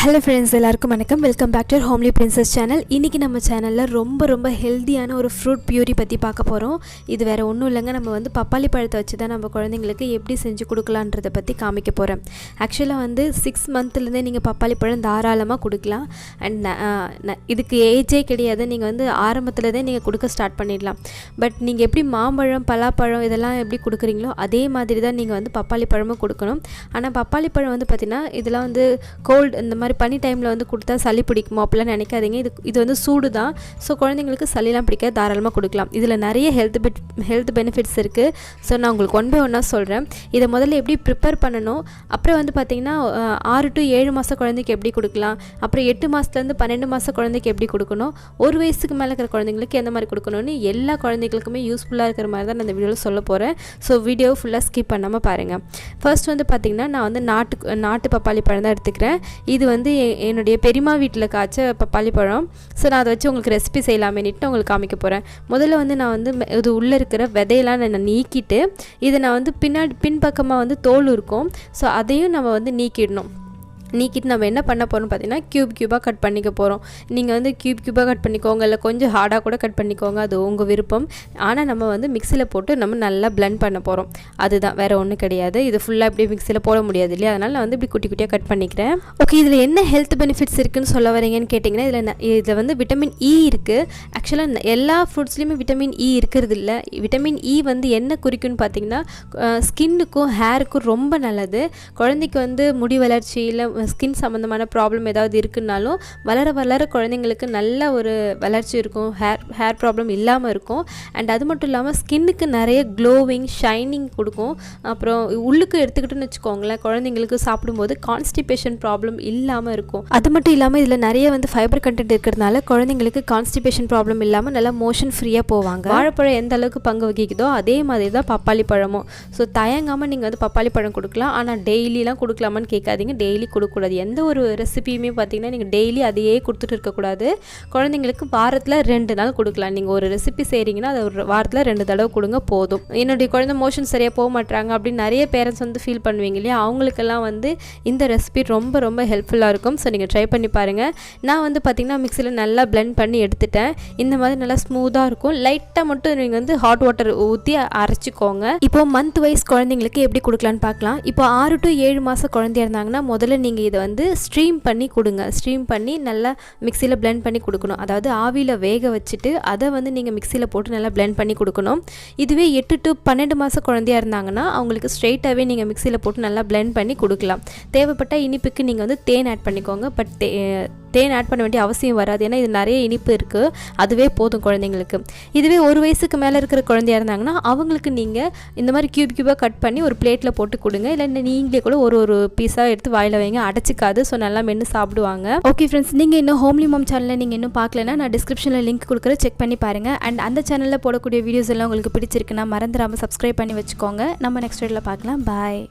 Hello friends, எல்லாருக்கும் வணக்கம். Welcome back to homely princess channel. இன்னைக்கு நம்ம சேனல்ல ரொம்ப ஹெல்தியான ஒரு ஃப்ரூட் பியூரி பத்தி பார்க்க போறோம். இது வேற ஒண்ணும் இல்லங்க, நம்ம வந்து பப்பாளி பழத்தை வச்சு தான் நம்ம குழந்தைகளுக்கு எப்படி செஞ்சு கொடுக்கலாம்ன்றத பத்தி காமிக்க போறேன். ஆக்சுவலா வந்து 6 மந்த்ல இருந்தே நீங்க பப்பாளி பழம் தாராளமா கொடுக்கலாம். அண்ட் இதுக்கு ஏஜே கிடையாது. நீங்க வந்து ஆரம்பத்துல இருந்தே நீங்க கொடுக்க ஸ்டார்ட் பண்ணிடலாம். பட் நீங்க எப்படி மாம்பழம், பலாப்பழம் இதெல்லாம் எப்படி கொடுக்குறீங்களோ அதே மாதிரி தான் நீங்க வந்து பப்பாளி பழமும் கொடுக்கணும். ஆனா பப்பாளி பழம் வந்து பாத்தீங்கன்னா இதெல்லாம் வந்து கோல்ட் இந்த மாதிரி பனி டைமில் வந்து கொடுத்தா சளி பிடிக்குமோ அப்படிலாம் நினைக்காதீங்க. இது வந்து சூடு தான். ஸோ குழந்தைங்களுக்கு சளிலாம் பிடிக்க தாராளமாக கொடுக்கலாம். இதில் நிறைய ஹெல்த் பெனிஃபிட்ஸ் இருக்குது. ஸோ நான் உங்களுக்கு 1 by 1 சொல்கிறேன். இதை முதல்ல எப்படி ப்ரிப்பேர் பண்ணணும், அப்புறம் வந்து பார்த்திங்கன்னா 6 to 7 மாத குழந்தைக்கு எப்படி கொடுக்கலாம், அப்புறம் 8 மாதத்துலேருந்து 12 மாத குழந்தைக்கு எப்படி கொடுக்கணும், 1 வயசுக்கு மேலே இருக்கிற குழந்தைங்களுக்கு எந்த மாதிரி கொடுக்கணும்னு எல்லா குழந்தைகளுக்குமே யூஸ்ஃபுல்லாக இருக்கிற மாதிரி தான் நான் இந்த வீடியோவில் சொல்ல போகிறேன். ஸோ வீடியோவை ஃபுல்லாக ஸ்கிப் பண்ணாமல் பாருங்கள். ஃபர்ஸ்ட் வந்து பார்த்திங்கன்னா நான் வந்து நாட்டு பப்பாளி பழம் தான் எடுத்துக்கிறேன். இது வந்து என்னுடைய பெரியம்மா வீட்டில் காய்ச்ச பப்பாளி பழம். ஸோ நான் அதை வச்சு உங்களுக்கு ரெசிபி செய்யலாமேன்னுட்டு உங்களுக்கு காமிக்க போகிறேன். முதல்ல வந்து நான் வந்து இது உள்ளே இருக்கிற விதையெல்லாம் நான் நீக்கிட்டு இதை நான் வந்து பின்பக்கமாக வந்து தோல் இருக்கும். ஸோ அதையும் நம்ம வந்து நீக்கிட்டு நம்ம என்ன பண்ண போகிறோம் பார்த்தீங்கன்னா க்யூபாக கட் பண்ணிக்க போகிறோம். நீங்கள் வந்து க்யூபாக கட் பண்ணிக்கோங்க, இல்லை கொஞ்சம் ஹார்டாக கூட கட் பண்ணிக்கோங்க, அது உங்கள் விருப்பம். ஆனால் நம்ம வந்து மிக்சியில் போட்டு நம்ம நல்லா பிளெண்ட் பண்ண போகிறோம். அதுதான், வேறு ஒன்றும் கிடையாது. இது ஃபுல்லாக இப்படி மிக்சியில் போட முடியாது இல்லையா, அதனால் நான் வந்து இப்படி குட்டி குட்டியாக கட் பண்ணிக்கிறேன். ஓகே, இதில் என்ன ஹெல்த் பெனிஃபிட்ஸ் இருக்குதுன்னு சொல்ல வரீங்கன்னு கேட்டிங்கன்னா இதில் வந்து விட்டமின் இ இருக்குது. ஆக்சுவலாக எல்லா ஃப்ரூட்ஸ்லேயுமே விட்டமின் இ இருக்கிறது இல்லை. விட்டமின் இ வந்து என்ன குறிக்குன்னு பார்த்தீங்கன்னா ஸ்கின்னுக்கும் ஹேருக்கும் ரொம்ப நல்லது. குழந்தைக்கு வந்து முடி வளர்ச்சி இல்லை ஸ்கின் சம்மந்தமான ப்ராப்ளம் ஏதாவது இருக்குன்னாலும் வளர குழந்தைங்களுக்கு நல்ல ஒரு வளர்ச்சி இருக்கும், ஹேர் ப்ராப்ளம் இல்லாமல் இருக்கும். அண்ட் அது மட்டும் இல்லாமல் ஸ்கின்னுக்கு நிறைய க்ளோவிங், ஷைனிங் கொடுக்கும். அப்புறம் உள்ளுக்கு எடுத்துக்கிட்டுன்னு வச்சுக்கோங்களேன், குழந்தைங்களுக்கு சாப்பிடும்போது கான்ஸ்டிபேஷன் ப்ராப்ளம் இல்லாமல் இருக்கும். அது மட்டும் இல்லாமல் இதில் நிறைய வந்து ஃபைபர் கண்டென்ட் இருக்கிறதுனால குழந்தைங்களுக்கு கான்ஸ்டிபேஷன் ப்ராப்ளம் இல்லாமல் நல்லா மோஷன் ஃப்ரீயாக போவாங்க. வாழைப்பழம் எந்த அளவுக்கு பங்கு வகிக்குதோ அதே மாதிரி தான் பப்பாளி பழமும். ஸோ தயங்காமல் நீங்கள் வந்து பப்பாளி பழம் கொடுக்கலாம். ஆனால் டெய்லிலாம் கொடுக்கலாமான்னு கேட்காதீங்க. டெய்லி கொடுக்கக்கூடாது. எந்த ஒரு ரெசிபியுமே பார்த்தீங்கன்னா நீங்கள் டெய்லி அதையே கொடுத்துட்டு இருக்கக்கூடாது. குழந்தைங்களுக்கு வாரத்தில் 2 நாள் கொடுக்கலாம். நீங்கள் ஒரு ரெசிபி செய்கிறீங்கன்னா அதை ஒரு வாரத்தில் 2 தடவை கொடுங்க போதும். என்னுடைய குழந்தை மோஷன் சரியாக போக மாட்டாங்க அப்படின்னு நிறைய பேரண்ட்ஸ் வந்து ஃபீல் பண்ணுவீங்க இல்லையா, அவங்களுக்கெல்லாம் வந்து இந்த ரெசிபி ரொம்ப ஹெல்ப்ஃபுல்லாக இருக்கும். ஸோ நீங்கள் ட்ரை பண்ணி பாருங்கள். நான் வந்து பார்த்திங்கன்னா மிக்சியில் நல்லா பிளெண்ட் பண்ணி எடுத்துட்டேன். இந்த மாதிரி நல்லா ஸ்மூத்தாக இருக்கும். லைட்டாக மட்டும் நீங்கள் வந்து ஹாட் வாட்டர் ஊற்றி அரைச்சிக்கோங்க. இப்போது மந்த் வைஸ் குழந்தைங்களுக்கு எப்படி கொடுக்கலான்னு பார்க்கலாம். இப்போ 6 to 7 மாதம் குழந்தையா இருந்தாங்கன்னா முதல்ல நீங்கள் இதை வந்து ஸ்ட்ரீம் பண்ணி கொடுங்க. ஸ்ட்ரீம் பண்ணி நல்லா மிக்சியில் பிளெண்ட் பண்ணி கொடுக்கணும். அதாவது ஆவியில் வேக வச்சுட்டு அதை வந்து நீங்கள் மிக்சியில் போட்டு நல்லா பிளெண்ட் பண்ணி கொடுக்கணும். இதுவே 8 to 12 மாதம் குழந்தையா இருந்தாங்கன்னா அவங்களுக்கு ஸ்ட்ரெயிட்டாகவே நீங்கள் மிக்சியில் போட்டு நல்லா பிளெண்ட் பண்ணி கொடுக்கலாம். தேவைப்பட்ட இனிப்புக்கு நீங்கள் வந்து தேன் ஆட் பண்ணிக்கோங்க. பட் தேன் ஆட் பண்ண வேண்டிய அவசியம் வராது, ஏன்னா இது நிறைய இனிப்பு இருக்குது, அதுவே போதும் குழந்தைங்களுக்கு. இதுவே 1 வயசுக்கு மேலே இருக்கிற குழந்தையா இருந்தாங்கன்னா அவங்களுக்கு நீங்கள் இந்த மாதிரி க்யூபாக கட் பண்ணி ஒரு பிளேட்டில் போட்டு கொடுங்க. இல்லை நீங்களே கூட ஒரு பீஸாக எடுத்து வாயில் வைங்க, அடைச்சிக்காது. ஸோ நல்லா மென்று சாப்பிடுவாங்க. ஓகே ஃப்ரெண்ட்ஸ், நீங்கள் இன்னும் ஹோம்லி மாம் சேனலில் நீங்கள் இன்னும் பார்க்கலன்னா நான் டிஸ்கிரிப்ஷனில் லிங்க் கொடுக்குற செக் பண்ணி பாருங்கள். அண்ட் அந்த சேனலில் போடக்கூடிய வீடியோஸ் எல்லாம் உங்களுக்கு பிடிச்சிருக்குன்னா மறந்துடாமல் சப்ஸ்கிரைப் பண்ணி வச்சுக்கோங்க. நம்ம நெக்ஸ்ட் வீடியோவில் பார்க்கலாம். பாய்.